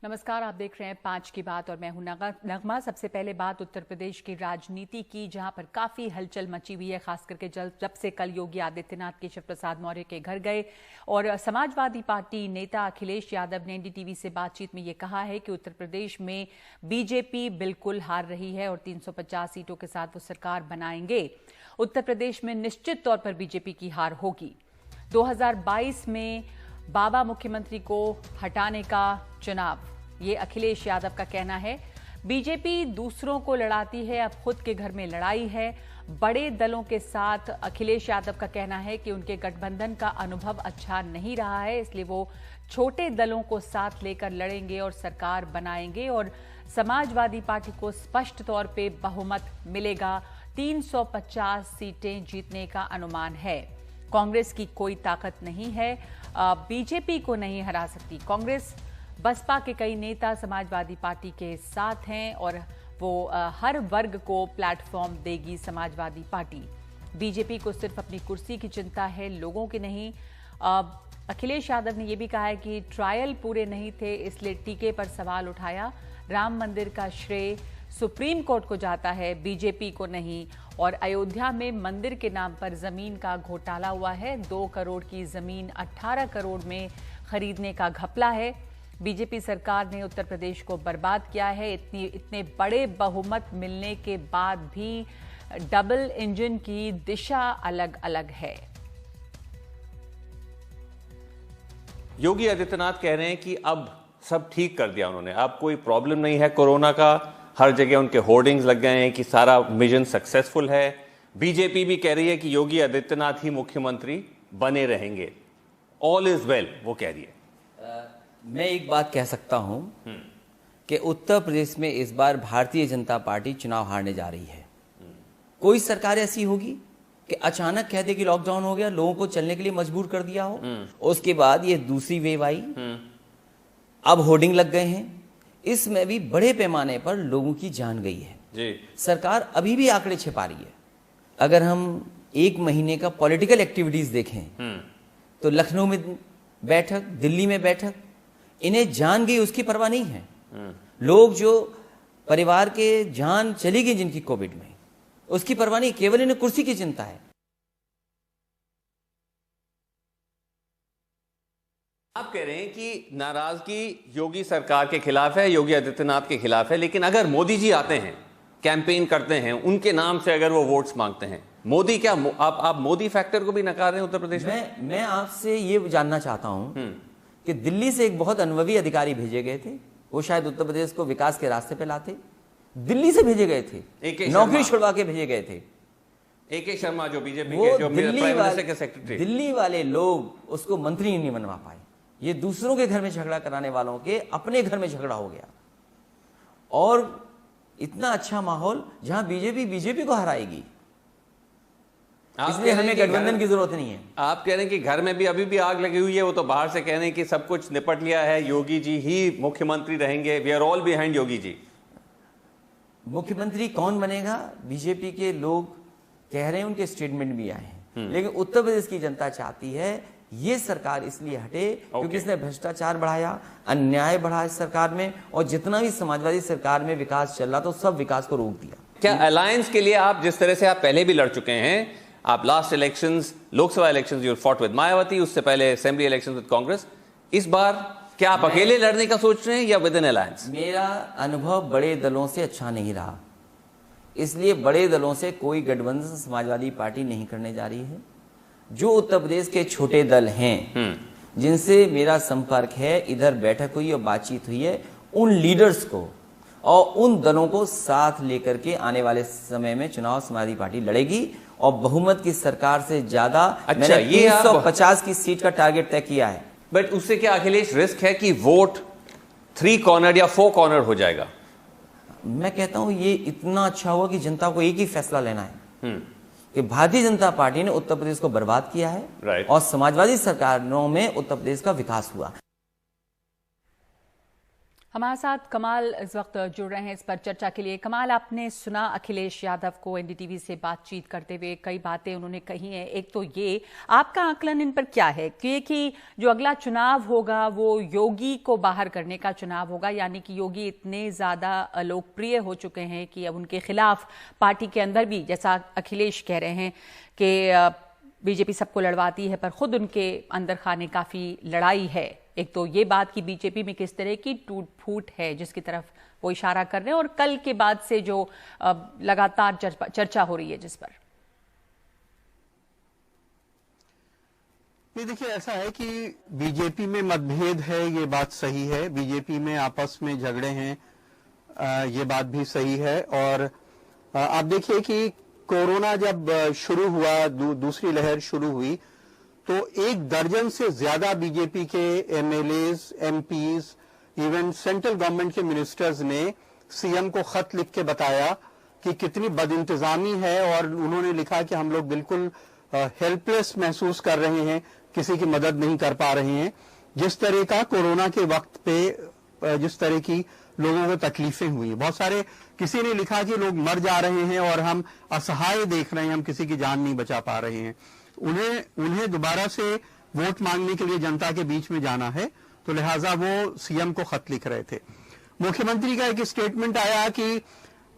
नमस्कार, आप देख रहे हैं 5 की बात और मैं हूं नगमा। सबसे पहले बात उत्तर प्रदेश की राजनीति की, जहां पर काफी हलचल मची हुई है, खास करके जब से कल योगी आदित्यनाथ के शिव प्रसाद मौर्य के घर गए और समाजवादी पार्टी नेता अखिलेश यादव ने एनडीटीवी से बातचीत में ये कहा है कि उत्तर प्रदेश में बीजेपी बिल्कुल हार रही है और 350 सीटों के साथ वो सरकार बनाएंगे। उत्तर प्रदेश में निश्चित तौर पर बीजेपी की हार होगी। 2022 में बाबा मुख्यमंत्री को हटाने का चुनाव, ये अखिलेश यादव का कहना है। बीजेपी दूसरों को लड़ाती है, अब खुद के घर में लड़ाई है बड़े दलों के साथ। अखिलेश यादव का कहना है कि उनके गठबंधन का अनुभव अच्छा नहीं रहा है, इसलिए वो छोटे दलों को साथ लेकर लड़ेंगे और सरकार बनाएंगे और समाजवादी पार्टी को स्पष्ट तौर पे बहुमत मिलेगा। 350 सीटें जीतने का अनुमान है। कांग्रेस की कोई ताकत नहीं है, बीजेपी को नहीं हरा सकती कांग्रेस। बसपा के कई नेता समाजवादी पार्टी के साथ हैं और वो हर वर्ग को प्लेटफॉर्म देगी समाजवादी पार्टी। बीजेपी को सिर्फ अपनी कुर्सी की चिंता है, लोगों की नहीं। अखिलेश यादव ने यह भी कहा है कि ट्रायल पूरे नहीं थे, इसलिए टीके पर सवाल उठाया। राम मंदिर का श्रेय सुप्रीम कोर्ट को जाता है, बीजेपी को नहीं। और अयोध्या में मंदिर के नाम पर जमीन का घोटाला हुआ है। 2 करोड़ की जमीन 18 करोड़ में खरीदने का घपला है। बीजेपी सरकार ने उत्तर प्रदेश को बर्बाद किया है। इतने बड़े बहुमत मिलने के बाद भी डबल इंजन की दिशा अलग अलग है। योगी आदित्यनाथ कह रहे हैं कि अब सब ठीक कर दिया उन्होंने, अब कोई प्रॉब्लम नहीं है कोरोना का। हर जगह उनके होर्डिंग्स लग गए हैं कि सारा मिशन सक्सेसफुल है। बीजेपी भी कह रही है कि योगी आदित्यनाथ ही मुख्यमंत्री बने रहेंगे। ऑल इज वेल वो कह रही है। मैं एक बात कह सकता हूं कि उत्तर प्रदेश में इस बार भारतीय जनता पार्टी चुनाव हारने जा रही है। कोई सरकार ऐसी होगी कि अचानक कह दे कि लॉकडाउन हो गया, लोगों को चलने के लिए मजबूर कर दिया हो, उसके बाद ये दूसरी वेव आई, अब होर्डिंग लग गए हैं, इसमें भी बड़े पैमाने पर लोगों की जान गई है जी। सरकार अभी भी आंकड़े छिपा रही है। अगर हम 1 महीने का पॉलिटिकल एक्टिविटीज देखें तो लखनऊ में बैठक, दिल्ली में बैठक, इन्हें जान गई उसकी परवाह नहीं है। लोग जो परिवार के जान चली गई जिनकी कोविड में, उसकी परवाह नहीं, केवल इन्हें कुर्सी की चिंता है। आप कह रहे हैं कि नाराजगी योगी सरकार के खिलाफ है, योगी आदित्यनाथ के खिलाफ है, लेकिन अगर मोदी जी आते हैं, कैंपेन करते हैं, उनके नाम से अगर वो वोट्स मांगते हैं, मोदी क्या आप मोदी फैक्टर को भी नकार रहे हैं उत्तर प्रदेश में? मैं आपसे ये जानना चाहता हूं कि दिल्ली से एक बहुत अनुभवी अधिकारी भेजे गए थे, वो शायद उत्तर प्रदेश को विकास के रास्ते पे लाते। दिल्ली से भेजे गए थे, नौकरी छुड़वा के भेजे गए थे। AK शर्मा जो बीजेपी के जो प्राइम मिनिस्टर के सेक्रेटरी, दिल्ली वाले लोग उसको मंत्री नहीं बनवा पाए। ये दूसरों के घर में झगड़ा कराने वालों के अपने घर में झगड़ा हो गया। और इतना अच्छा माहौल जहां बीजेपी को हराएगी, इसलिए हमें गठबंधन की जरूरत नहीं है। आप कह रहे हैं कि घर में भी अभी भी आग लगी हुई है, वो तो बाहर से कह रहे हैं कि सब कुछ निपट लिया है, योगी जी ही मुख्यमंत्री रहेंगे, we are all behind Yogi ji. मुख्यमंत्री कौन बनेगा, बीजेपी के लोग कह रहे हैं, उनके स्टेटमेंट भी आए हैं, लेकिन उत्तर प्रदेश की जनता चाहती है ये सरकार इसलिए हटे क्योंकि इसने भ्रष्टाचार बढ़ाया, अन्याय बढ़ा इस सरकार में, और जितना भी समाजवादी सरकार में विकास चल रहा था सब विकास को रोक दिया। क्या अलायंस के लिए आप, जिस तरह से आप पहले भी लड़ चुके हैं, आप last elections, Lok Sabha elections you fought with Mayawati, उससे पहले असेंबली इलेक्शंस विद कांग्रेस, इस बार क्या आप अकेले लड़ने का सोच रहे हैं या विद इन अलायंस? मेरा अनुभव बड़े दलों से अच्छा नहीं रहा, इसलिए बड़े दलों से कोई गठबंधन समाजवादी पार्टी नहीं करने जा रही है। जो उत्तर प्रदेश के छोटे दल हैं जिनसे मेरा संपर्क है, इधर बैठक हुई और बातचीत हुई है, उन लीडर्स को और उन दलों को साथ लेकर के आने वाले समय में चुनाव समाजवादी पार्टी लड़ेगी और बहुमत की सरकार से ज्यादा। अच्छा, मैंने ये 350 की सीट का टारगेट तय किया है। बट उससे क्या अखिलेश रिस्क है कि वोट 3 कॉर्नर या 4 कॉर्नर हो जाएगा? मैं कहता हूं ये इतना अच्छा हुआ कि जनता को एक ही फैसला लेना है कि भारतीय जनता पार्टी ने उत्तर प्रदेश को बर्बाद किया है और समाजवादी सरकारों में उत्तर प्रदेश का विकास हुआ। हमारे साथ कमाल इस वक्त जुड़ रहे हैं इस पर चर्चा के लिए। कमाल, आपने सुना अखिलेश यादव को एनडीटीवी से बातचीत करते हुए, कई बातें उन्होंने कही हैं। एक तो ये, आपका आकलन इन पर क्या है कि जो अगला चुनाव होगा वो योगी को बाहर करने का चुनाव होगा, यानी कि योगी इतने ज्यादा लोकप्रिय हो चुके हैं कि अब उनके खिलाफ पार्टी के अंदर भी, जैसा अखिलेश कह रहे हैं कि बीजेपी सबको लड़वाती है पर खुद उनके अंदर खाने काफी लड़ाई है। एक तो ये बात कि बीजेपी में किस तरह की टूट फूट है जिसकी तरफ वो इशारा कर रहे हैं, और कल के बाद से जो लगातार चर्चा हो रही है जिस पर। ये देखिए, ऐसा है कि बीजेपी में मतभेद है, ये बात सही है। बीजेपी में आपस में झगड़े हैं, ये बात भी सही है। और आप देखिए कि कोरोना जब शुरू हुआ, दूसरी लहर शुरू हुई, तो 1 दर्जन से ज्यादा बीजेपी के MLAs, MPs, even central government के मिनिस्टर्स ने सीएम को खत लिख के बताया कि कितनी बदइंतजामी है, और उन्होंने लिखा कि हम लोग बिल्कुल हेल्पलेस महसूस कर रहे हैं, किसी की मदद नहीं कर पा रहे हैं। जिस तरह का कोरोना के वक्त पे जिस तरह की लोगों को तकलीफें हुई, बहुत सारे, किसी ने लिखा कि लोग मर जा रहे हैं और हम असहाय देख रहे हैं, हम किसी की जान नहीं बचा पा रहे हैं। उन्हें दोबारा से वोट मांगने के लिए जनता के बीच में जाना है, तो लिहाजा वो सीएम को खत लिख रहे थे। मुख्यमंत्री का एक स्टेटमेंट आया कि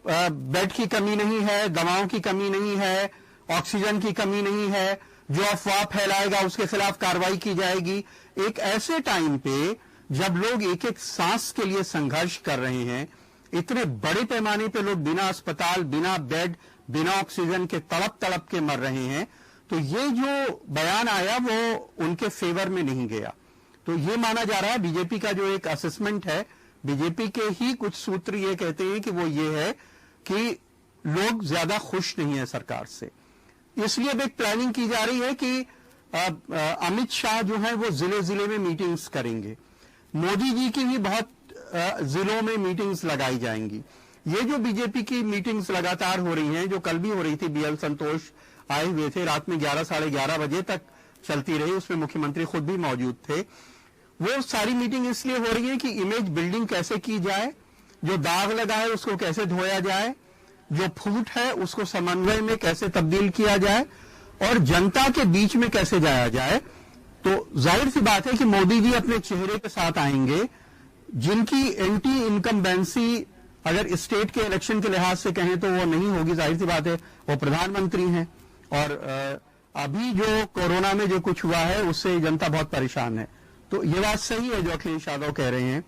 बेड की कमी नहीं है, दवाओं की कमी नहीं है, ऑक्सीजन की कमी नहीं है, जो अफवाह फैलाएगा उसके खिलाफ कार्रवाई की जाएगी। एक ऐसे टाइम पे जब लोग एक एक सांस के लिए संघर्ष कर रहे हैं, इतने बड़े पैमाने पे लोग बिना अस्पताल, बिना बेड, बिना ऑक्सीजन के तड़प के मर रहे हैं, तो ये जो बयान आया वो उनके फेवर में नहीं गया। तो ये माना जा रहा है, बीजेपी का जो एक असेसमेंट है, बीजेपी के ही कुछ सूत्र ये कहते हैं कि वो ये है कि लोग ज्यादा खुश नहीं है सरकार से। इसलिए अब एक प्लानिंग की जा रही है कि अमित शाह जो है वो जिले जिले में मीटिंग्स करेंगे, मोदी जी की भी बहुत जिलों में मीटिंग्स लगाई जाएंगी। ये जो बीजेपी की मीटिंग्स लगातार हो रही हैं, जो कल भी हो रही थी, बीएल संतोष आए हुए थे, रात में 11 साढ़े 11 बजे तक चलती रही, उसमें मुख्यमंत्री खुद भी मौजूद थे। वो सारी मीटिंग इसलिए हो रही है कि इमेज बिल्डिंग कैसे की जाए, जो दाग लगा है उसको कैसे धोया जाए, जो फूट है उसको समन्वय में कैसे तब्दील किया जाए, और जनता के बीच में कैसे जाया जाए। तो जाहिर सी बात है कि मोदी जी अपने चेहरे के साथ आएंगे, जिनकी एंटी इनकम्बेंसी अगर स्टेट के इलेक्शन के लिहाज से कहें तो वो नहीं होगी। जाहिर सी बात है, वो प्रधानमंत्री हैं, और अभी जो कोरोना में जो कुछ हुआ है उससे जनता बहुत परेशान है। तो ये बात सही है जो अखिलेश यादव कह रहे हैं।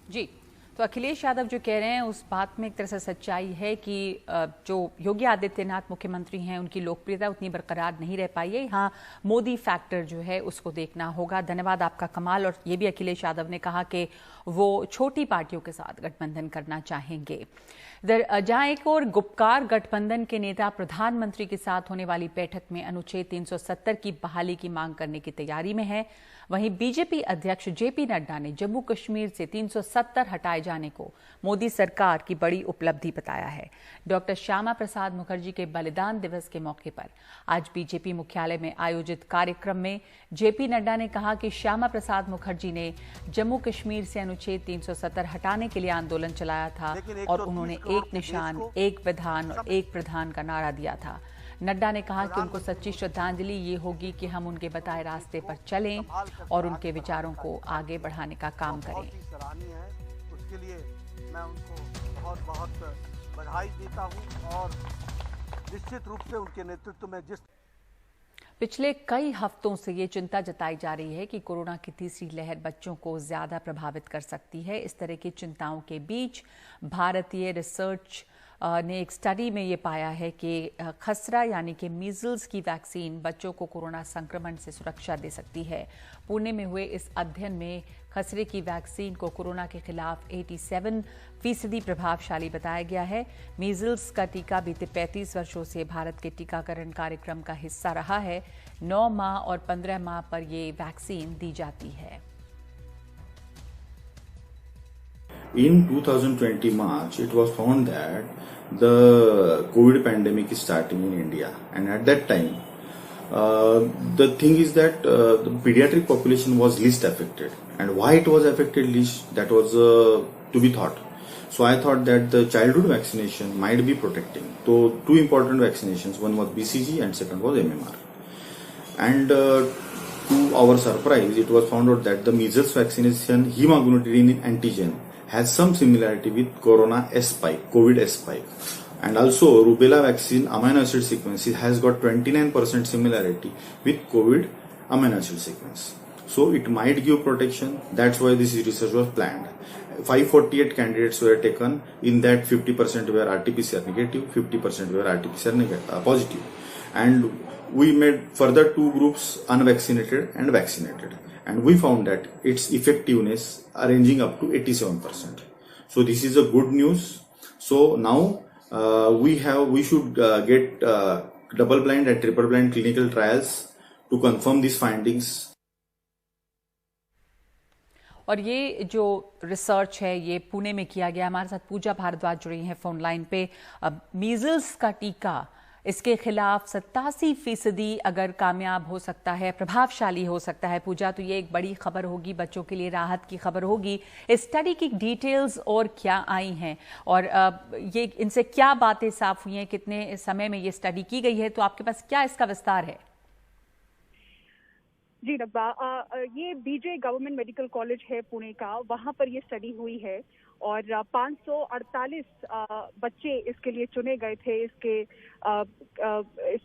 जी, तो अखिलेश यादव जो कह रहे हैं उस बात में एक तरह से सच्चाई है कि जो योगी आदित्यनाथ मुख्यमंत्री हैं उनकी लोकप्रियता उतनी बरकरार नहीं रह पाई है। यहाँ मोदी फैक्टर जो है उसको देखना होगा। धन्यवाद आपका कमाल। और ये भी अखिलेश यादव ने कहा कि वो छोटी पार्टियों के साथ गठबंधन करना चाहेंगे। जहां एक और गुपकार गठबंधन के नेता प्रधानमंत्री के साथ होने वाली बैठक में अनुच्छेद 370 की बहाली की मांग करने की तैयारी में है, वहीं बीजेपी अध्यक्ष जेपी नड्डा ने जम्मू कश्मीर से 370 हटाए जाने को मोदी सरकार की बड़ी उपलब्धि बताया है। डॉक्टर श्यामा प्रसाद मुखर्जी के बलिदान दिवस के मौके पर आज बीजेपी मुख्यालय में आयोजित कार्यक्रम में जेपी नड्डा ने कहा कि श्यामा प्रसाद मुखर्जी ने जम्मू कश्मीर से अनुच्छेद 370 हटाने के लिए आंदोलन चलाया था, और उन्होंने एक निशान, एक विधान और एक प्रधान का नारा दिया था। नड्डा ने कहा कि उनको सच्ची श्रद्धांजलि ये होगी कि हम उनके बताए रास्ते पर चलें और उनके विचारों को आगे बढ़ाने का काम करें। सराहनीय है, उसके लिए मैं उनको बहुत बहुत बधाई देता हूं, और निश्चित रूप से उनके नेतृत्व में पिछले कई हफ्तों से ये चिंता जताई जा रही है कि कोरोना की तीसरी लहर बच्चों को ज्यादा प्रभावित कर सकती है। इस तरह की चिंताओं के बीच भारतीय रिसर्च ने एक स्टडी में ये पाया है कि खसरा यानी कि मीजल्स की वैक्सीन बच्चों को कोरोना संक्रमण से सुरक्षा दे सकती है। पुणे में हुए इस अध्ययन में खसरे की वैक्सीन को कोरोना के खिलाफ 87% प्रभावशाली बताया गया है। मीजल्स का टीका बीते 35 वर्षों से भारत के टीकाकरण कार्यक्रम का हिस्सा रहा है। 9 माह और 15 माह पर ये वैक्सीन दी जाती है। In 2020 March, it was found that the COVID pandemic is starting in India, and at that time, The thing is that the pediatric population was least affected, and why it was affected least, that was to be thought. So I thought that the childhood vaccination might be protecting. So two important vaccinations, one was BCG and second was MMR. And to our surprise, it was found out that the measles vaccination hemagglutinin antigen has some similarity with corona S spike, COVID S spike. And also rubella vaccine amino acid sequence has got 29% similarity with COVID amino acid sequence. So it might give protection. That's why this research was planned. 548 candidates were taken. In that 50% were RT-PCR negative, 50% were RT-PCR positive. And we made further two groups, unvaccinated and vaccinated. And we found that its effectiveness ranging up to 87%. So this is a good news. So now we should get double blind and triple blind clinical trials to confirm these findings. और ये जो research है ये पुणे में किया गया। हमारे साथ पूजा भारद्वाज जुड़ी हैं फोन लाइन पे। मीजल्स का टीका, इसके खिलाफ 87% अगर कामयाब हो सकता है, प्रभावशाली हो सकता है पूजा, तो ये एक बड़ी खबर होगी, बच्चों के लिए राहत की खबर होगी। इस स्टडी की डिटेल्स और क्या आई हैं और ये इनसे क्या बातें साफ हुई हैं, कितने समय में ये स्टडी की गई है, तो आपके पास क्या इसका विस्तार है? जी नब्बा, ये बीजे गवर्नमेंट मेडिकल कॉलेज है पुणे का, वहां पर ये स्टडी हुई है और 548 बच्चे इसके लिए चुने गए थे, इसमें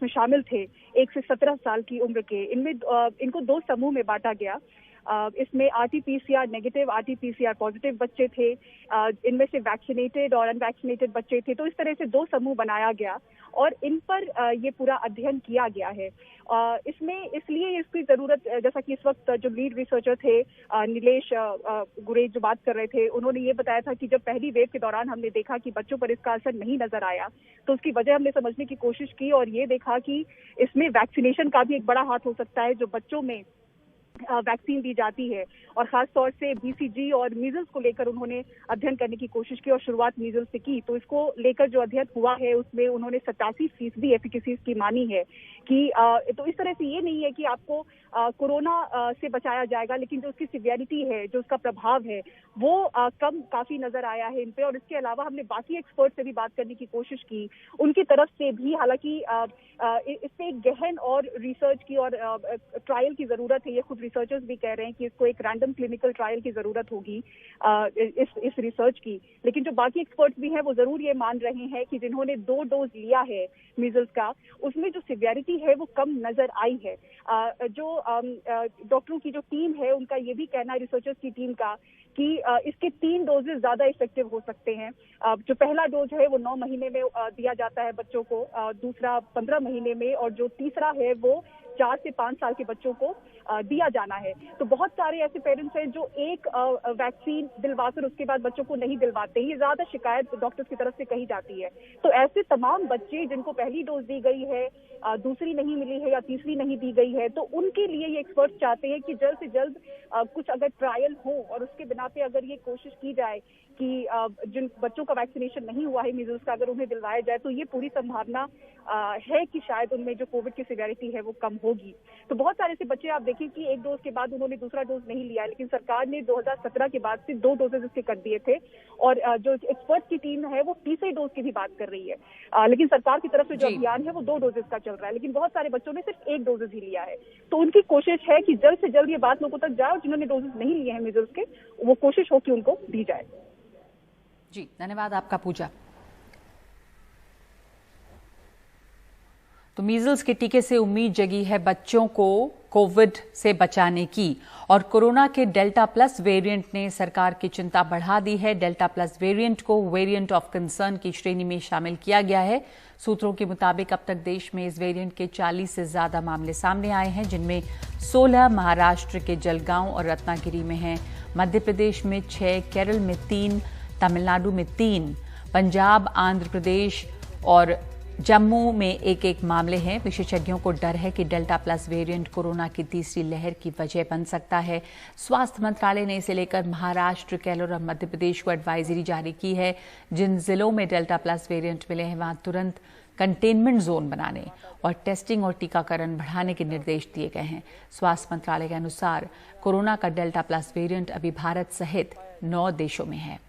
शामिल थे 1 से 17 साल की उम्र के। इनमें इनको दो समूह में बांटा गया। इसमें RT-PCR नेगेटिव, RT-PCR पॉजिटिव बच्चे थे, इनमें से वैक्सीनेटेड और अनवैक्सीनेटेड बच्चे थे। तो इस तरह से दो समूह बनाया गया और इन पर ये पूरा अध्ययन किया गया है। इसमें इसलिए इसकी जरूरत, जैसा कि इस वक्त जो लीड रिसर्चर थे नीलेश गुरेज जो बात कर रहे थे, उन्होंने ये बताया था कि जब पहली वेव के दौरान हमने देखा कि बच्चों पर इसका असर नहीं नजर आया, तो उसकी वजह हमने समझने की कोशिश की और ये देखा कि इसमें वैक्सीनेशन का भी एक बड़ा हाथ हो सकता है। जो बच्चों में वैक्सीन दी जाती है और खास तौर से BCG और मीजल्स को लेकर उन्होंने अध्ययन करने की कोशिश की और शुरुआत मीजल्स से की। तो इसको लेकर जो अध्ययन हुआ है उसमें उन्होंने 87% एफिकेसी की मानी है कि तो इस तरह से ये नहीं है कि आपको कोरोना से बचाया जाएगा, लेकिन जो उसकी सिवियरिटी है, जो उसका प्रभाव है, वो कम काफी नजर आया है इन पे। और इसके अलावा हमने बाकी एक्सपर्ट से भी बात करने की कोशिश की, उनकी तरफ से भी, हालांकि इस पे एक गहन और रिसर्च की और ट्रायल की जरूरत है। ये खुद रिसर्चर्स भी कह रहे हैं कि इसको एक रैंडम क्लिनिकल ट्रायल की जरूरत होगी इस रिसर्च की। लेकिन जो बाकी एक्सपर्ट्स भी हैं वो जरूर ये मान रहे हैं कि जिन्होंने 2 डोज लिया है मीजल्स का, उसमें जो सिवियरिटी है वो कम नजर आई है। जो डॉक्टरों की जो टीम है उनका ये भी कहना है, रिसर्चर्स की टीम का, कि इसके 3 डोजेस ज्यादा इफेक्टिव हो सकते हैं। जो पहला डोज है वो 9 महीने में दिया जाता है बच्चों को, दूसरा 15 महीने में, और जो तीसरा है वो 4 से 5 साल के बच्चों को दिया जाना है। तो बहुत सारे ऐसे पेरेंट्स हैं जो एक वैक्सीन दिलवाकर उसके बाद बच्चों को नहीं दिलवाते। ये ज्यादा शिकायत डॉक्टर्स की तरफ से कही जाती है। तो ऐसे तमाम बच्चे जिनको पहली डोज दी गई है, दूसरी नहीं मिली है या तीसरी नहीं दी गई है, तो उनके लिए ये एक्सपर्ट्स चाहते हैं कि जल्द से जल्द कुछ अगर ट्रायल हो और उसके बिना पे अगर ये कोशिश की जाए कि जिन बच्चों का वैक्सीनेशन नहीं हुआ है मीजल्स का, अगर उन्हें दिलवाया जाए, तो ये पूरी संभावना है कि शायद उनमें जो कोविड की सिवियरिटी है वो कम होगी। तो बहुत सारे ऐसे बच्चे आप देखिए कि एक डोज के बाद उन्होंने दूसरा डोज नहीं लिया है, लेकिन सरकार ने 2017 के बाद से 2 डोजेज इसके कर दिए थे और जो एक्सपर्ट की टीम है वो तीसरे डोज की भी बात कर रही है। लेकिन सरकार की तरफ से जो अभियान है वो 2 डोजेज का चल रहा है, लेकिन बहुत सारे बच्चों ने सिर्फ 1 डोजेज ही लिया है। तो उनकी कोशिश है कि जल्द से जल्द ये बात लोगों तक जाए और जिन्होंने डोजेज नहीं लिए हैं मीजल्स के, वो कोशिश हो कि उनको दी जाए। जी धन्यवाद आपका पूजा। तो मीजल्स के टीके से उम्मीद जगी है बच्चों को कोविड से बचाने की, और कोरोना के डेल्टा प्लस वेरिएंट ने सरकार की चिंता बढ़ा दी है। डेल्टा प्लस वेरिएंट को वेरिएंट ऑफ कंसर्न की श्रेणी में शामिल किया गया है। सूत्रों के मुताबिक अब तक देश में इस वेरिएंट के 40 से ज्यादा मामले सामने आए हैं, जिनमें 16 महाराष्ट्र के जलगांव और रत्नागिरी में हैं, मध्य प्रदेश में 6, केरल में 3, तमिलनाडु में 3, पंजाब, आंध्र प्रदेश और जम्मू में एक मामले हैं। विशेषज्ञों को डर है कि डेल्टा प्लस वेरिएंट कोरोना की तीसरी लहर की वजह बन सकता है। स्वास्थ्य मंत्रालय ने इसे लेकर महाराष्ट्र, केरल और मध्य प्रदेश को एडवाइजरी जारी की है। जिन जिलों में डेल्टा प्लस वेरिएंट मिले हैं वहां तुरंत कंटेनमेंट जोन बनाने और टेस्टिंग और टीकाकरण बढ़ाने के निर्देश दिए गए हैं। स्वास्थ्य मंत्रालय के अनुसार कोरोना का डेल्टा प्लस वेरिएंट अभी भारत सहित 9 देशों में है।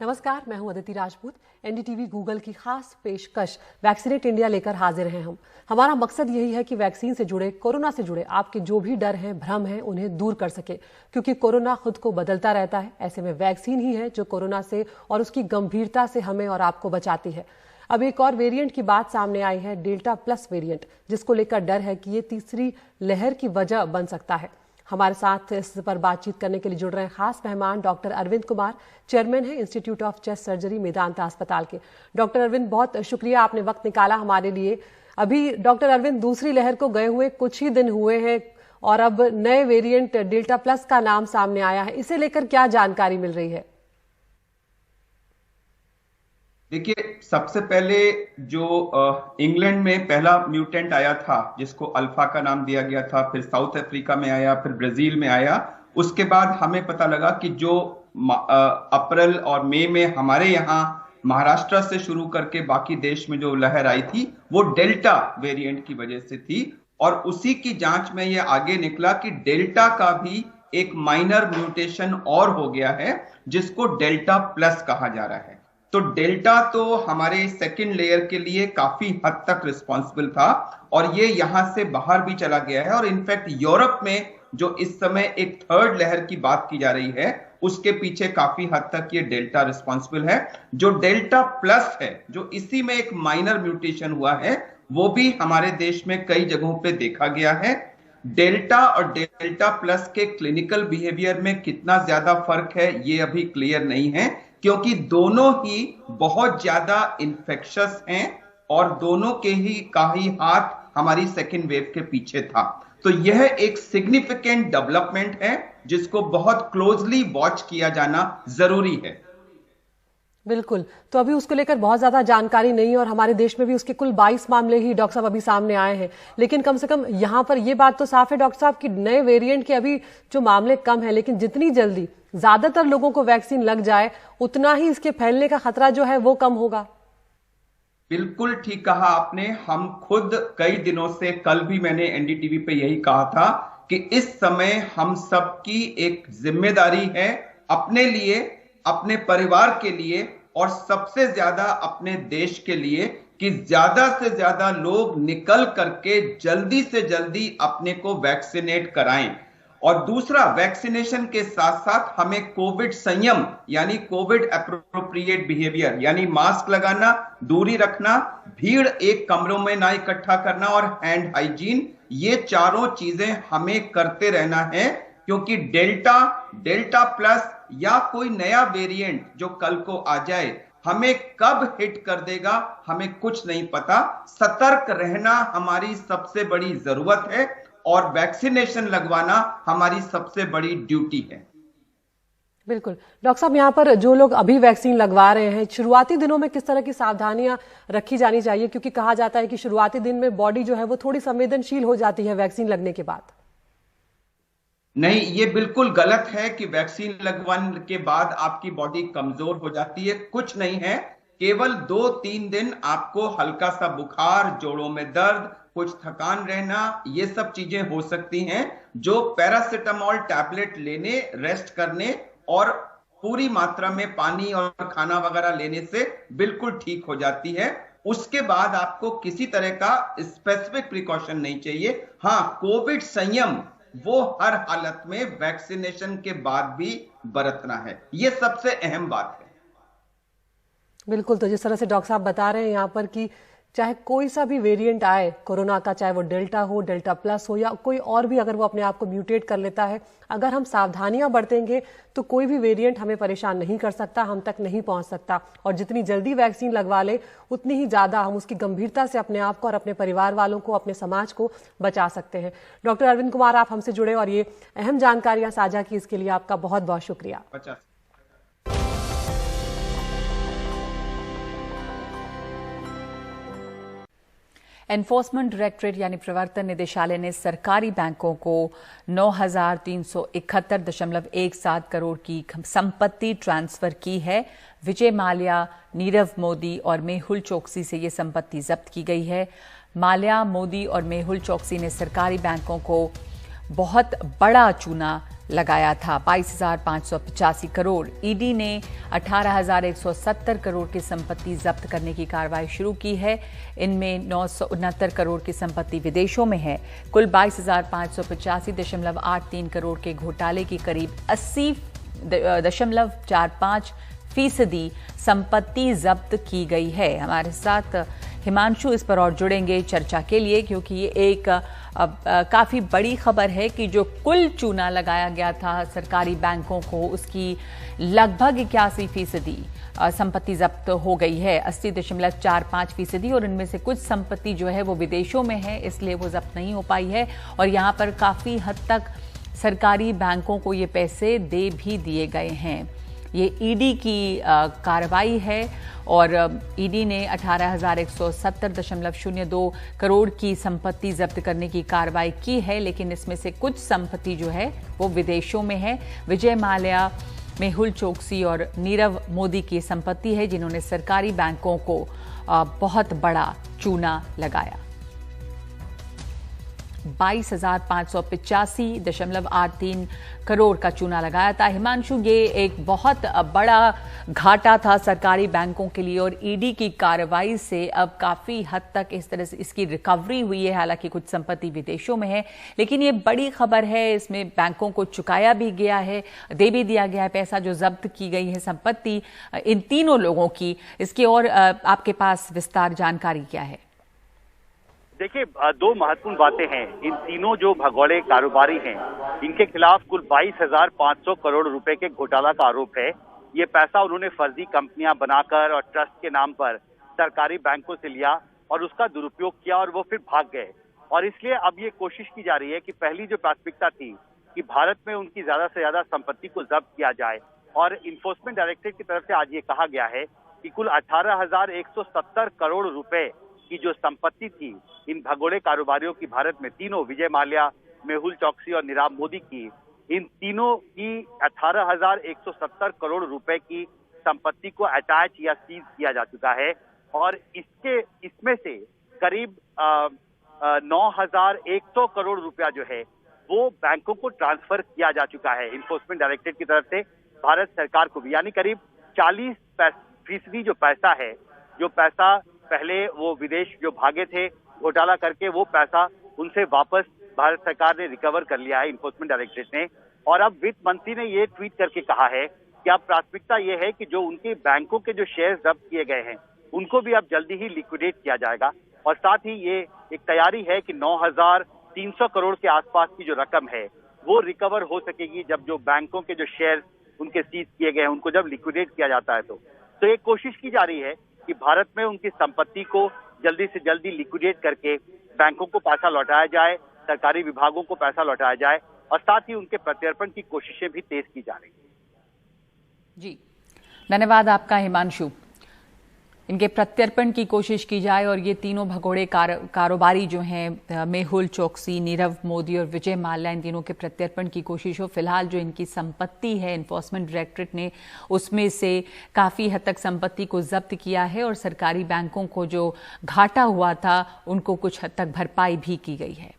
नमस्कार, मैं हूं अदिति राजपूत। एनडीटीवी गूगल की खास पेशकश वैक्सीनेट इंडिया लेकर हाजिर हैं हम। हमारा मकसद यही है कि वैक्सीन से जुड़े, कोरोना से जुड़े आपके जो भी डर हैं, भ्रम हैं, उन्हें दूर कर सके, क्योंकि कोरोना खुद को बदलता रहता है। ऐसे में वैक्सीन ही है जो कोरोना से और उसकी गंभीरता से हमें और आपको बचाती है। अब एक और वेरिएंट की बात सामने आई है, डेल्टा प्लस वेरिएंट, जिसको लेकर डर है कि ये तीसरी लहर की वजह बन सकता है। हमारे साथ इस पर बातचीत करने के लिए जुड़ रहे हैं खास मेहमान डॉक्टर अरविंद कुमार, चेयरमैन है institute of chest surgery Medanta अस्पताल के। डॉक्टर अरविंद, बहुत शुक्रिया, आपने वक्त निकाला हमारे लिए। अभी डॉक्टर अरविंद, दूसरी लहर को गए हुए कुछ ही दिन हुए हैं और अब नए वेरिएंट डेल्टा प्लस का नाम सामने आया है, इसे लेकर क्या जानकारी मिल रही है? देखिए, सबसे पहले जो इंग्लैंड में पहला म्यूटेंट आया था जिसको अल्फा का नाम दिया गया था, फिर साउथ अफ्रीका में आया, फिर ब्राजील में आया, उसके बाद हमें पता लगा कि जो अप्रैल और मई में हमारे यहाँ महाराष्ट्र से शुरू करके बाकी देश में जो लहर आई थी वो डेल्टा वेरिएंट की वजह से थी। और उसी की जांच में ये आगे निकला कि डेल्टा का भी एक माइनर म्यूटेशन और हो गया है जिसको डेल्टा प्लस कहा जा रहा है। तो डेल्टा तो हमारे सेकेंड लेयर के लिए काफी हद तक रिस्पॉन्सिबल था और ये यहां से बाहर भी चला गया है। और इनफैक्ट यूरोप में जो इस समय एक थर्ड लहर की बात की जा रही है उसके पीछे काफी हद तक ये डेल्टा रिस्पॉन्सिबल है। जो डेल्टा प्लस है, जो इसी में एक माइनर म्यूटेशन हुआ है, वो भी हमारे देश में कई जगहों पे देखा गया है। डेल्टा और डेल्टा प्लस के क्लिनिकल बिहेवियर में कितना ज्यादा फर्क है ये अभी क्लियर नहीं है, क्योंकि दोनों ही बहुत ज्यादा इन्फेक्शस हैं और दोनों के ही का ही हाथ हमारी सेकेंड वेव के पीछे था। तो यह एक सिग्निफिकेंट डेवलपमेंट है जिसको बहुत क्लोजली वॉच किया जाना जरूरी है। बिल्कुल, तो अभी उसको लेकर बहुत ज्यादा जानकारी नहीं और हमारे देश में भी उसके कुल 22 मामले ही डॉक्टर साहब अभी सामने आए हैं। लेकिन कम से कम यहाँ पर ये बात तो साफ है डॉक्टर साहब कि नए वेरिएंट के अभी जो मामले कम है, लेकिन जितनी जल्दी ज्यादातर लोगों को वैक्सीन लग जाए उतना ही इसके फैलने का खतरा जो है वो कम होगा। बिल्कुल ठीक कहा आपने। हम खुद कई दिनों से, कल भी मैंने एनडीटीवी पे यही कहा था कि इस समय हम सबकी एक जिम्मेदारी है अपने लिए, अपने परिवार के लिए और सबसे ज्यादा अपने देश के लिए कि ज्यादा से ज्यादा लोग निकल करके जल्दी से जल्दी अपने को वैक्सीनेट कराएं। और दूसरा, वैक्सीनेशन के साथ साथ हमें कोविड संयम यानी कोविड एप्रोप्रिएट बिहेवियर यानी मास्क लगाना, दूरी रखना, भीड़ एक कमरों में ना इकट्ठा करना और हैंड हाइजीन, ये चारों चीजें हमें करते रहना है। क्योंकि डेल्टा प्लस या कोई नया वेरिएंट जो कल को आ जाए, हमें कब हिट कर देगा हमें कुछ नहीं पता। सतर्क रहना हमारी सबसे बड़ी जरूरत है और वैक्सीनेशन लगवाना हमारी सबसे बड़ी ड्यूटी है। बिल्कुल डॉक्टर साहब, यहाँ पर जो लोग अभी वैक्सीन लगवा रहे हैं, शुरुआती दिनों में किस तरह की सावधानियां रखी जानी चाहिए? क्योंकि कहा जाता है कि शुरुआती दिन में बॉडी जो है वो थोड़ी संवेदनशील हो जाती है वैक्सीन लगने के बाद। नहीं, ये बिल्कुल गलत है कि वैक्सीन लगवाने के बाद आपकी बॉडी कमजोर हो जाती है। कुछ नहीं है, केवल 2-3 दिन आपको हल्का सा बुखार, जोड़ों में दर्द, कुछ थकान रहना, ये सब चीजें हो सकती हैं जो पैरासिटामोल टैबलेट लेने, रेस्ट करने और पूरी मात्रा में पानी और खाना वगैरह लेने से बिल्कुल ठीक हो जाती है। उसके बाद आपको किसी तरह का स्पेसिफिक प्रिकॉशन नहीं चाहिए। हाँ, कोविड संयम वो हर हालत में वैक्सीनेशन के बाद भी बरतना है, ये सबसे अहम बात है। बिल्कुल, तो जिस तरह से डॉक्टर साहब बता रहे हैं यहाँ पर कि चाहे कोई सा भी वेरिएंट आए कोरोना का, चाहे वो डेल्टा हो, डेल्टा प्लस हो या कोई और भी अगर वो अपने आप को म्यूटेट कर लेता है, अगर हम सावधानियां बरतेंगे तो कोई भी वेरिएंट हमें परेशान नहीं कर सकता, हम तक नहीं पहुंच सकता। और जितनी जल्दी वैक्सीन लगवा ले उतनी ही ज्यादा हम उसकी गंभीरता से अपने आप को और अपने परिवार वालों को, अपने समाज को बचा सकते हैं। डॉक्टर अरविंद कुमार, आप हमसे जुड़े और ये अहम जानकारियां साझा की, इसके लिए आपका बहुत बहुत शुक्रिया। एनफोर्समेंट डायरेक्टरेट यानी प्रवर्तन निदेशालय ने सरकारी बैंकों को 9,371.17 करोड़ की संपत्ति ट्रांसफर की है। विजय माल्या, नीरव मोदी और मेहुल चोकसी से ये संपत्ति जब्त की गई है। माल्या, मोदी और मेहुल चोकसी ने सरकारी बैंकों को बहुत बड़ा चूना लगाया था, 22,585 करोड़। ईडी ने 18,170 करोड़ की संपत्ति जब्त करने की कार्रवाई शुरू की है। इनमें 969 करोड़ की संपत्ति विदेशों में है। कुल 22,585.83 करोड़ के घोटाले की करीब 80.45% संपत्ति जब्त की गई है। हमारे साथ हिमांशु इस पर और जुड़ेंगे चर्चा के लिए, क्योंकि ये एक काफी बड़ी खबर है कि जो कुल चूना लगाया गया था सरकारी बैंकों को, उसकी लगभग 81% संपत्ति जब्त हो गई है, 80.45%। और इनमें से कुछ संपत्ति जो है वो विदेशों में है, इसलिए वो जब्त नहीं हो पाई है। और यहाँ पर काफी हद तक सरकारी बैंकों को ये पैसे दे भी दिए गए हैं। ये ईडी की कार्रवाई है और ईडी ने 18,170.02 करोड़ की संपत्ति जब्त करने की कार्रवाई की है, लेकिन इसमें से कुछ संपत्ति जो है वो विदेशों में है। विजय माल्या, मेहुल चोकसी और नीरव मोदी की संपत्ति है, जिन्होंने सरकारी बैंकों को बहुत बड़ा चूना लगाया। 22,585.83 करोड़ का चूना लगाया था। हिमांशु, ये एक बहुत बड़ा घाटा था सरकारी बैंकों के लिए और ईडी की कार्रवाई से अब काफी हद तक इस तरह से इसकी रिकवरी हुई है। हालांकि कुछ संपत्ति विदेशों में है, लेकिन ये बड़ी खबर है। इसमें बैंकों को चुकाया भी गया है, दे भी दिया गया है पैसा। जो जब्त की गई है संपत्ति इन तीनों लोगों की, इसकी और आपके पास विस्तार जानकारी क्या है? देखिए, दो महत्वपूर्ण बातें हैं। इन तीनों जो भगोड़े कारोबारी हैं, इनके खिलाफ कुल 22,500 करोड़ रुपए के घोटाला का आरोप है। ये पैसा उन्होंने फर्जी कंपनियां बनाकर और ट्रस्ट के नाम पर सरकारी बैंकों से लिया और उसका दुरुपयोग किया और वो फिर भाग गए। और इसलिए अब ये कोशिश की जा रही है कि पहली जो प्राथमिकता थी कि भारत में उनकी ज्यादा से ज्यादा संपत्ति को जब्त किया जाए। और इन्फोर्समेंट डायरेक्टरेट की तरफ से आज ये कहा गया है कि कुल 18,170 करोड़ रुपए की जो संपत्ति थी इन भगोड़े कारोबारियों की, भारत में तीनों, विजय माल्या, मेहुल चोकसी और नीरव मोदी की, इन तीनों की 18,170 करोड़ रुपए की संपत्ति को अटैच या सीज किया जा चुका है। और इसमें से करीब 9,100 करोड़ रुपया जो है वो बैंकों को ट्रांसफर किया जा चुका है इन्फोर्समेंट डायरेक्टरेट की तरफ से भारत सरकार को भी। यानी करीब 40% जो पैसा है, जो पैसा पहले वो विदेश जो भागे थे घोटाला करके, वो पैसा उनसे वापस भारत सरकार ने रिकवर कर लिया है इन्फोर्समेंट डायरेक्टरेट ने। और अब वित्त मंत्री ने ये ट्वीट करके कहा है कि अब प्राथमिकता ये है कि जो उनके बैंकों के जो शेयर जब्त किए गए हैं उनको भी अब जल्दी ही लिक्विडेट किया जाएगा। और साथ ही ये एक तैयारी है कि 9,300 करोड़ के आसपास की जो रकम है वो रिकवर हो सकेगी जब जो बैंकों के जो शेयर उनके सीज किए गए हैं उनको जब लिक्विडेट किया जाता है। तो एक कोशिश की जा रही है कि भारत में उनकी संपत्ति को जल्दी से जल्दी लिक्विडेट करके बैंकों को पैसा लौटाया जाए, सरकारी विभागों को पैसा लौटाया जाए और साथ ही उनके प्रत्यर्पण की कोशिशें भी तेज की जा रही हैं। जी, धन्यवाद आपका हिमांशु। इनके प्रत्यर्पण की कोशिश की जाए और ये तीनों भगोड़े कारोबारी जो हैं, मेहुल चोकसी, नीरव मोदी और विजय माल्या, इन तीनों के प्रत्यर्पण की कोशिश हो। फिलहाल जो इनकी संपत्ति है, इन्फोर्समेंट डायरेक्टरेट ने उसमें से काफी हद तक संपत्ति को जब्त किया है और सरकारी बैंकों को जो घाटा हुआ था उनको कुछ हद तक भरपाई भी की गई है।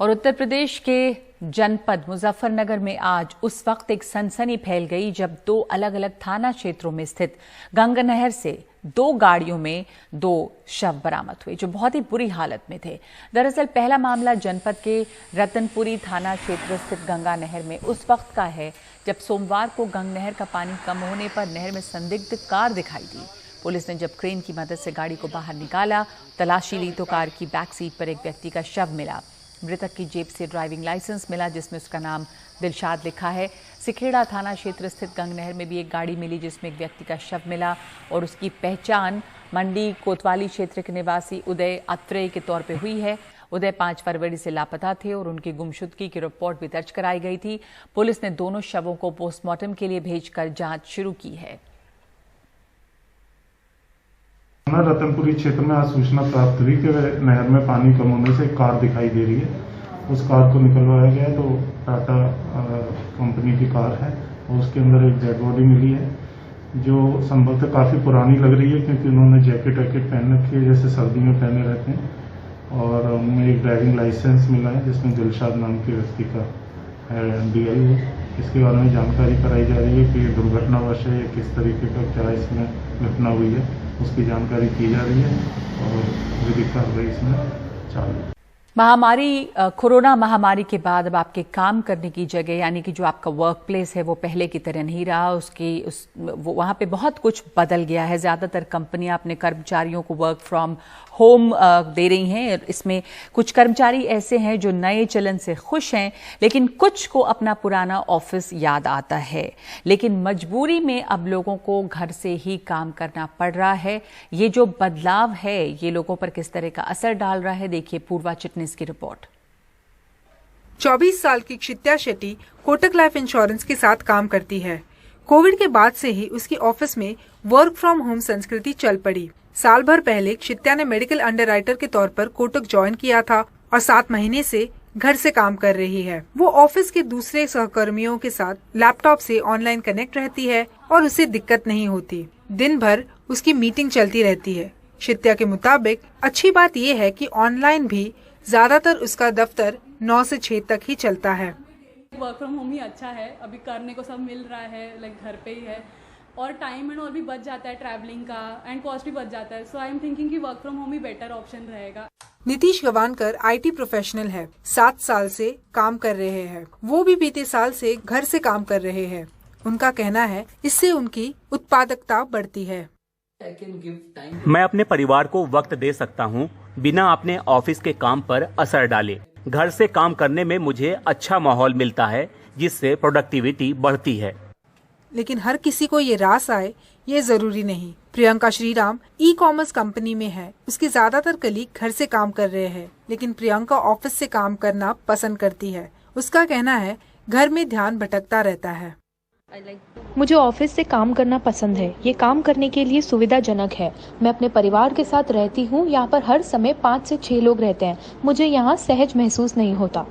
और उत्तर प्रदेश के जनपद मुजफ्फरनगर में आज उस वक्त एक सनसनी फैल गई जब दो अलग अलग थाना क्षेत्रों में स्थित गंगा नहर से 2 गाड़ियों में 2 शव बरामद हुए, जो बहुत ही बुरी हालत में थे। दरअसल पहला मामला जनपद के रतनपुरी थाना क्षेत्र स्थित गंगा नहर में उस वक्त का है जब सोमवार को गंगा नहर का पानी कम होने पर नहर में संदिग्ध कार दिखाई दी। पुलिस ने जब क्रेन की मदद से गाड़ी को बाहर निकाला, तलाशी ली तो कार की बैक सीट पर एक व्यक्ति का शव मिला। मृतक की जेब से ड्राइविंग लाइसेंस मिला जिसमें उसका नाम दिलशाद लिखा है। सिखेड़ा थाना क्षेत्र स्थित गंगा नहर में भी एक गाड़ी मिली जिसमें एक व्यक्ति का शव मिला और उसकी पहचान मंडी कोतवाली क्षेत्र के निवासी उदय अत्रेय के तौर पर हुई है। उदय 5 फरवरी से लापता थे और उनकी गुमशुदगी की रिपोर्ट भी दर्ज कराई गई थी। पुलिस ने दोनों शवों को पोस्टमार्टम के लिए भेजकर जांच शुरू की है। रतनपुरी क्षेत्र में आज सूचना प्राप्त हुई कि नहर में पानी कम होने से एक कार दिखाई दे रही है। उस कार को निकलवाया गया तो टाटा कंपनी की कार है और उसके अंदर एक डेड बॉडी मिली है जो संभवतः काफ़ी पुरानी लग रही है क्योंकि उन्होंने जैकेट पहन रखी है जैसे सर्दी में पहने रहते हैं और उनमें एक ड्राइविंग लाइसेंस मिला है जिसमें दिलशाद नाम के व्यक्ति का DI है। इसके बारे में जानकारी कराई जा रही है कि ये दुर्घटनावश है या किस तरीके का क्या इसमें घटना हुई है, उसकी जानकारी की जा रही है और विधिक कार्रवाई इसमें चालू है। कोरोना महामारी के बाद अब आपके काम करने की जगह यानी कि जो आपका वर्क प्लेस है वो पहले की तरह नहीं रहा, वहाँ पे बहुत कुछ बदल गया है। ज़्यादातर कंपनियां अपने कर्मचारियों को वर्क फ्रॉम होम दे रही हैं। इसमें कुछ कर्मचारी ऐसे हैं जो नए चलन से खुश हैं, लेकिन कुछ को अपना पुराना ऑफिस याद आता है। लेकिन मजबूरी में अब लोगों को घर से ही काम करना पड़ रहा है। ये जो बदलाव है ये लोगों पर किस तरह का असर डाल रहा है, देखिए पूर्वा चिटनिस की रिपोर्ट। 24 साल की क्षित्या शेट्टी कोटक लाइफ इंश्योरेंस के साथ काम करती है। कोविड के बाद से ही उसकी ऑफिस में वर्क फ्रॉम होम संस्कृति चल पड़ी। साल भर पहले क्षित्या ने मेडिकल अंडरराइटर के तौर पर कोटक ज्वाइन किया था और 7 महीने से घर से काम कर रही है। वो ऑफिस के दूसरे सहकर्मियों के साथ लैपटॉप से ऑनलाइन कनेक्ट रहती है और उसे दिक्कत नहीं होती। दिन भर उसकी मीटिंग चलती रहती है। क्षित्या के मुताबिक अच्छी बात ये है कि ऑनलाइन भी ज्यादातर उसका दफ्तर 9 से 6 तक ही चलता है। वर्क फ्रॉम होम ही अच्छा है, अभी करने को सब मिल रहा है, लाइक घर पे ही है और टाइम एंड और भी बच जाता है ट्रैवलिंग का एंड कॉस्ट भी बच जाता है। सो आई एम थिंकिंग कि work from home he better option रहेगा। नीतीश गवानकर IT प्रोफेशनल है, 7 साल से काम कर रहे हैं। वो भी बीते साल से घर से काम कर रहे हैं। उनका कहना है इससे उनकी उत्पादकता बढ़ती है। मैं अपने परिवार को वक्त दे सकता हूँ बिना अपने ऑफिस के काम पर असर डाले। घर से काम करने में मुझे अच्छा माहौल मिलता है जिससे प्रोडक्टिविटी बढ़ती है। लेकिन हर किसी को ये रास आए ये जरूरी नहीं। प्रियंका श्रीराम ई-कॉमर्स कंपनी में है। उसके ज्यादातर कलीग घर से काम कर रहे हैं, लेकिन प्रियंका ऑफिस से काम करना पसंद करती है। उसका कहना है घर में ध्यान भटकता रहता है। मुझे ऑफिस से काम करना पसंद है। ये काम करने के लिए सुविधाजनक है। मैं अपने परिवार के साथ रहती हूँ। यहाँ पर हर समय 5 से 6 लोग रहते हैं। मुझे यहाँ सहज महसूस नहीं होता।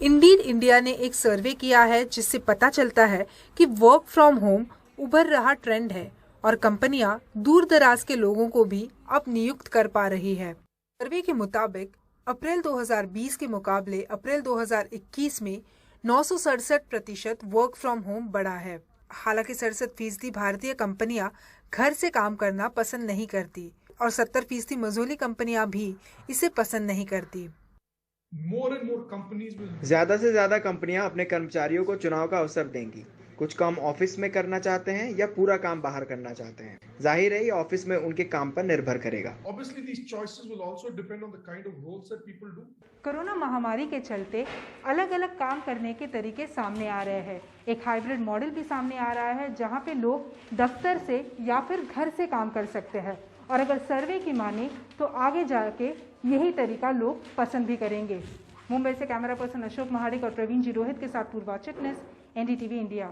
इंडीड इंडिया ने एक सर्वे किया है जिससे पता चलता है कि वर्क फ्रॉम होम उभर रहा ट्रेंड है और कंपनियां दूर दराज के लोगों को भी अब नियुक्त कर पा रही है। सर्वे के मुताबिक अप्रैल 2020 के मुकाबले अप्रैल 2021 में 967% वर्क फ्रॉम होम बढ़ा है। हालांकि 67% भारतीय कंपनियां घर से काम करना पसंद नहीं करती और 70% मजदूरी कंपनियां भी इसे पसंद नहीं करती। ज्यादा से ज्यादा कंपनियां अपने कर्मचारियों को चुनाव का अवसर देंगी। कुछ काम ऑफिस में करना चाहते हैं या पूरा काम बाहर करना चाहते हैं। जाहिर है ये ऑफिस में उनके काम पर निर्भर करेगा। कोरोना महामारी के चलते अलग अलग काम करने के तरीके सामने आ रहे हैं। एक हाइब्रिड मॉडल भी सामने आ रहा है जहां पे लोग दफ्तर से या फिर घर से काम कर सकते हैं और अगर सर्वे की माने तो आगे जाके यही तरीका लोग पसंद भी करेंगे। मुंबई से कैमरा पर्सन अशोक महाडिक और प्रवीण जी रोहित के साथ पूर्वा चिटनिस, NDTV इंडिया।